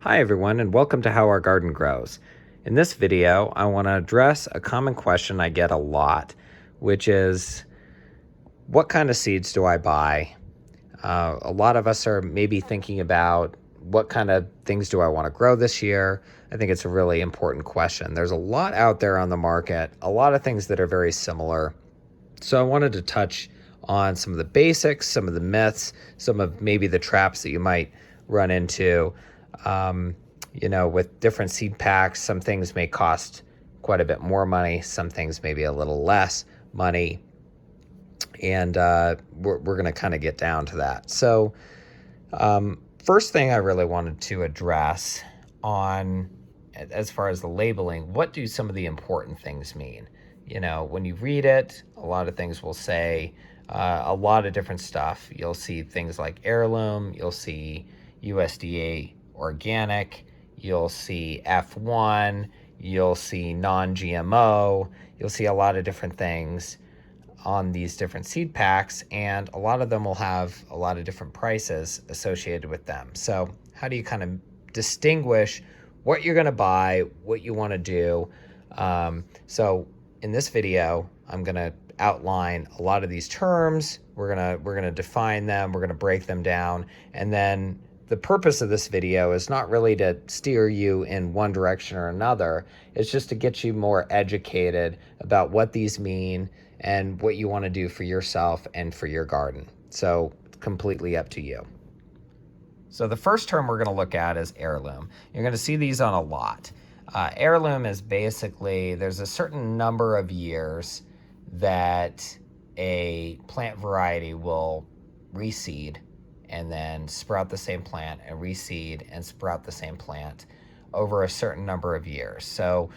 Hi everyone, and welcome to How Our Garden Grows. In this video, I want to address a common question I get a lot, which is, what kind of seeds do I buy? A lot of us are maybe thinking about what kind of things do I want to grow this year. I think it's a really important question. There's a lot out there on the market, a lot of things that are very similar. So I wanted to touch on some of the basics, some of the myths, some of maybe the traps that you might run into. With different seed packs, some things may cost quite a bit more money, some things maybe a little less money. And we're going to kind of get down to that. So, first thing I really wanted to address on, as far as the labeling, what do some of the important things mean? When you read it, a lot of things will say a lot of different stuff. You'll see things like heirloom, you'll see USDA organic, you'll see F1, you'll see non-GMO, you'll see a lot of different things on these different seed packs, and a lot of them will have a lot of different prices associated with them. So how do you kind of distinguish what you're going to buy, what you want to do? So in this video, I'm going to outline a lot of these terms. We're going to define them, we're going to break them down, and then the purpose of this video is not really to steer you in one direction or another. It's just to get you more educated about what these mean and what you want to do for yourself and for your garden. So it's completely up to you. So the first term we're going to look at is heirloom. You're going to see these on a lot. Heirloom is basically, there's a certain number of years that a plant variety will reseed and then sprout the same plant and reseed and sprout the same plant over a certain number of years. So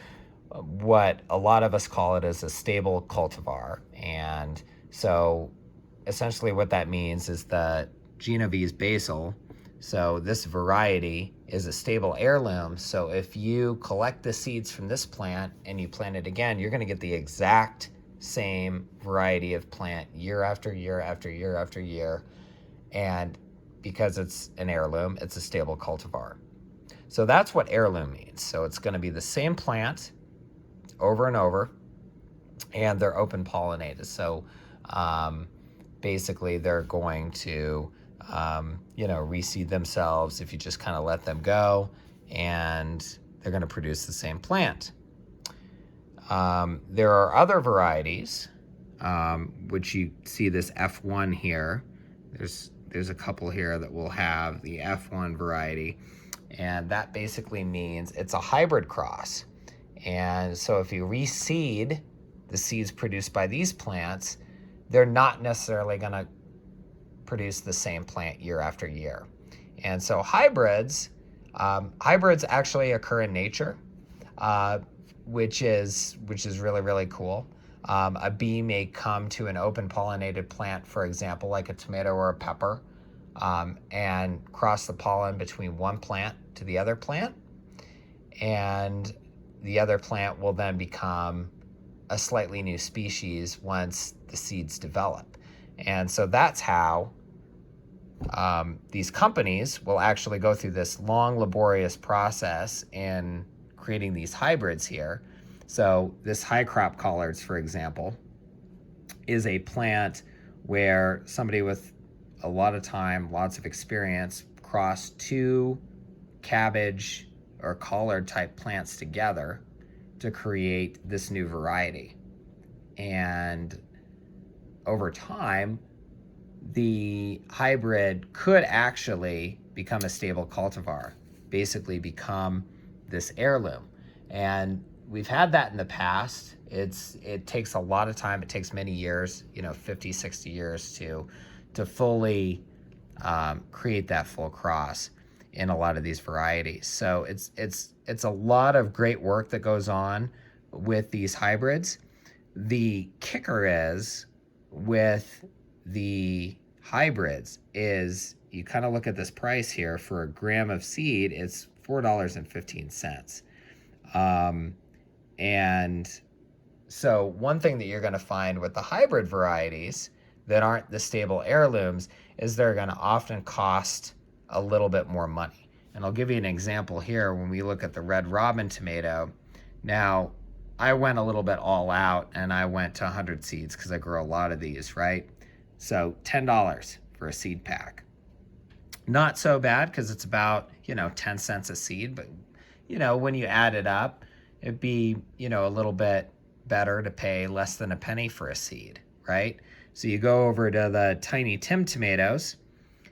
what a lot of us call it is a stable cultivar. And so essentially what that means is the Genovese basil, so this variety is a stable heirloom. So if you collect the seeds from this plant and you plant it again, you're going to get the exact same variety of plant year after year after year after year. And because it's an heirloom, it's a stable cultivar. So that's what heirloom means. So it's going to be the same plant over and over, and they're open pollinated. So basically they're going to reseed themselves if you just kind of let them go, and they're going to produce the same plant. There are other varieties, which you see this F1 here. There's a couple here that will have the F1 variety, and that basically means it's a hybrid cross. And so if you reseed the seeds produced by these plants, they're not necessarily going to produce the same plant year after year. And so hybrids actually occur in nature, which is really, really cool. A bee may come to an open pollinated plant, for example, like a tomato or a pepper, and cross the pollen between one plant to the other plant. And the other plant will then become a slightly new species once the seeds develop. And so that's how these companies will actually go through this long, laborious process in creating these hybrids here. So this high crop collards, for example, is a plant where somebody with a lot of time, lots of experience, crossed two cabbage or collard type plants together to create this new variety. And over time, the hybrid could actually become a stable cultivar, basically become this heirloom. And we've had that in the past. It takes a lot of time. It takes many years, 50, 60 years to fully create that full cross in a lot of these varieties. So it's a lot of great work that goes on with these hybrids. The kicker is with the hybrids is you kind of look at this price here for a gram of seed, it's $4.15. And so one thing that you're going to find with the hybrid varieties that aren't the stable heirlooms is they're going to often cost a little bit more money. And I'll give you an example here when we look at the Red Robin tomato. Now, I went a little bit all out and I went to 100 seeds because I grow a lot of these, right? So $10 for a seed pack. Not so bad because it's about, 10 cents a seed, but when you add it up, it'd be, a little bit better to pay less than a penny for a seed, right? So you go over to the Tiny Tim tomatoes.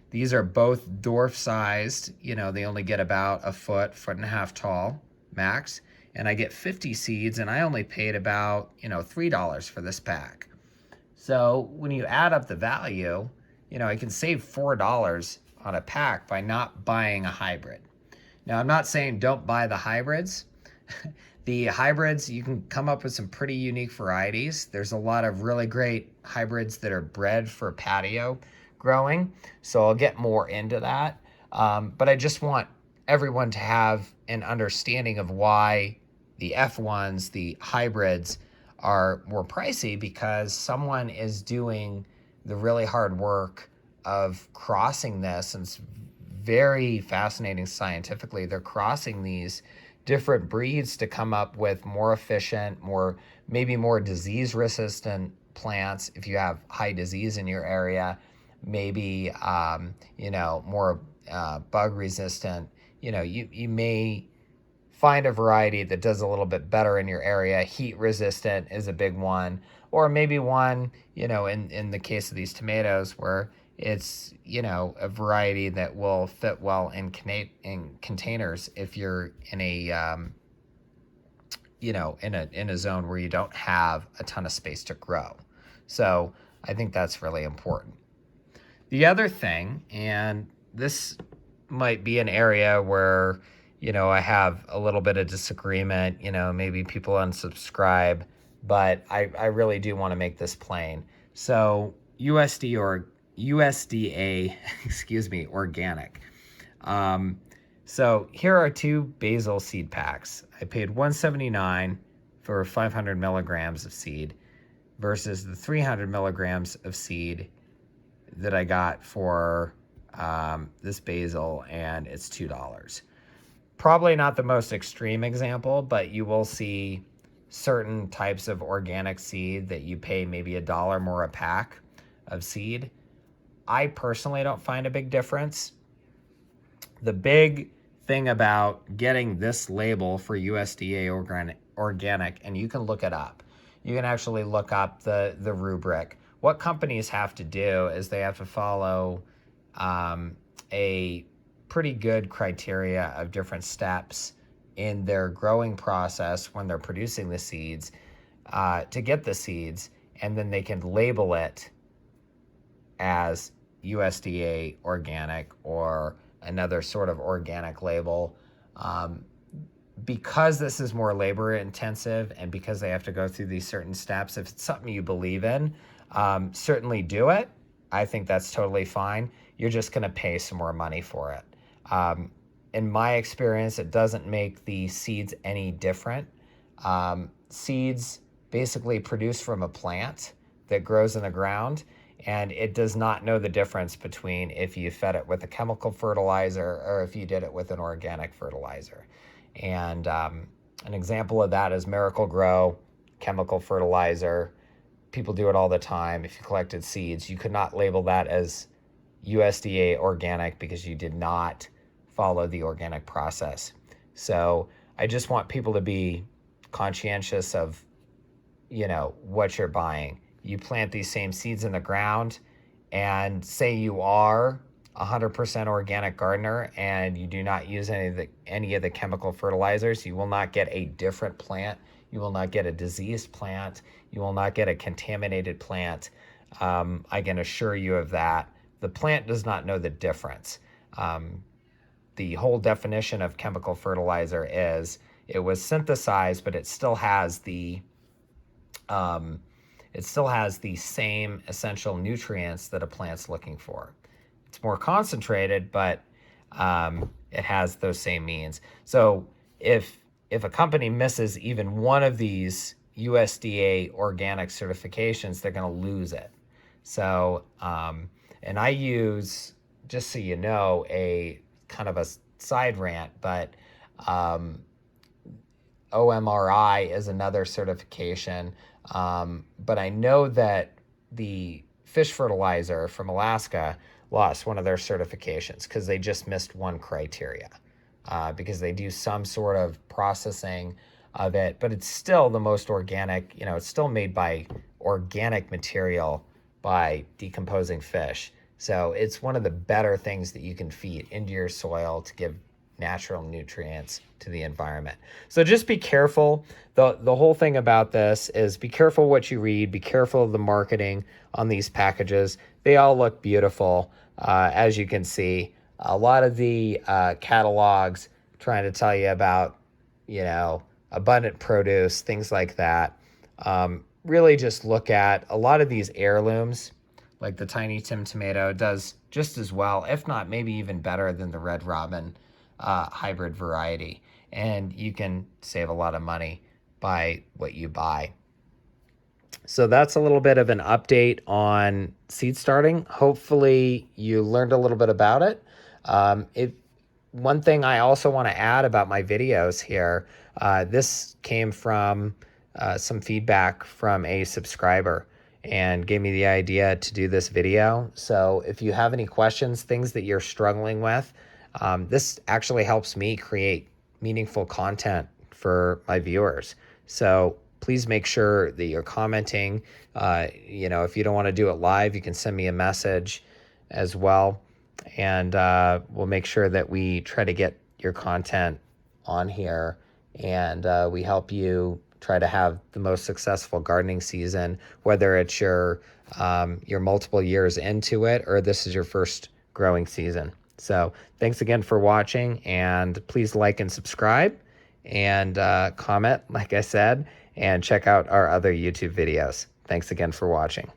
These are both dwarf sized, they only get about a foot and a half tall max. And I get 50 seeds and I only paid about, $3 for this pack. So when you add up the value, I can save $4 on a pack by not buying a hybrid. Now, I'm not saying don't buy the hybrids. The hybrids, you can come up with some pretty unique varieties. There's a lot of really great hybrids that are bred for patio growing, so I'll get more into that. But I just want everyone to have an understanding of why the F1s, the hybrids, are more pricey, because someone is doing the really hard work of crossing this, and it's very fascinating scientifically. They're crossing these different breeds to come up with more efficient, maybe more disease resistant plants. If you have high disease in your area, maybe more bug resistant. You may find a variety that does a little bit better in your area. Heat resistant is a big one, or maybe one, in the case of these tomatoes, where it's, a variety that will fit well in containers if you're in a, in a zone where you don't have a ton of space to grow. So I think that's really important. The other thing, and this might be an area where, I have a little bit of disagreement, maybe people unsubscribe, but I really do want to make this plain. So USDA, organic. So here are two basil seed packs. I paid $179 for 500 milligrams of seed versus the 300 milligrams of seed that I got for this basil, and it's $2. Probably not the most extreme example, but you will see certain types of organic seed that you pay maybe $1 more a pack of seed. I personally don't find a big difference. The big thing about getting this label for USDA organic, and you can look it up. You can actually look up the rubric. What companies have to do is they have to follow a pretty good criteria of different steps in their growing process when they're producing the seeds to get the seeds, and then they can label it as USDA organic or another sort of organic label. Because this is more labor intensive and because they have to go through these certain steps, if it's something you believe in, certainly do it. I think that's totally fine. You're just going to pay some more money for it. In my experience, it doesn't make the seeds any different. Seeds basically produce from a plant that grows in the ground, and it does not know the difference between if you fed it with a chemical fertilizer or if you did it with an organic fertilizer. And an example of that is Miracle Grow chemical fertilizer. People do it all the time. If you collected seeds, you could not label that as USDA organic because you did not follow the organic process. So I just want people to be conscientious of, what you're buying. You plant these same seeds in the ground, and say you are 100% organic gardener and you do not use any of the chemical fertilizers, you will not get a different plant. You will not get a diseased plant. You will not get a contaminated plant. I can assure you of that. The plant does not know the difference. The whole definition of chemical fertilizer is it was synthesized, but it still has the same essential nutrients that a plant's looking for. It's more concentrated, but it has those same means. So if a company misses even one of these USDA organic certifications, they're going to lose it. So, and I use, just so you know, a kind of a side rant, but OMRI is another certification. But I know that the fish fertilizer from Alaska lost one of their certifications because they just missed one criteria, because they do some sort of processing of it, but it's still the most organic, it's still made by organic material by decomposing fish. So it's one of the better things that you can feed into your soil to give natural nutrients to the environment. So just be careful. The whole thing about this is be careful what you read, be careful of the marketing on these packages. They all look beautiful, as you can see. A lot of the catalogs trying to tell you about, abundant produce, things like that. Really just look at a lot of these heirlooms, like the Tiny Tim tomato does just as well, if not maybe even better than the Red Robin hybrid variety. And you can save a lot of money by what you buy. So that's a little bit of an update on seed starting. Hopefully you learned a little bit about it. One thing I also want to add about my videos here, this came from some feedback from a subscriber and gave me the idea to do this video. So if you have any questions, things that you're struggling with, this actually helps me create meaningful content for my viewers. So please make sure that you're commenting. If you don't want to do it live, you can send me a message as well. And we'll make sure that we try to get your content on here, and we help you try to have the most successful gardening season, whether it's your multiple years into it or this is your first growing season. So thanks again for watching, and please like and subscribe and comment, like I said, and check out our other YouTube videos. Thanks again for watching.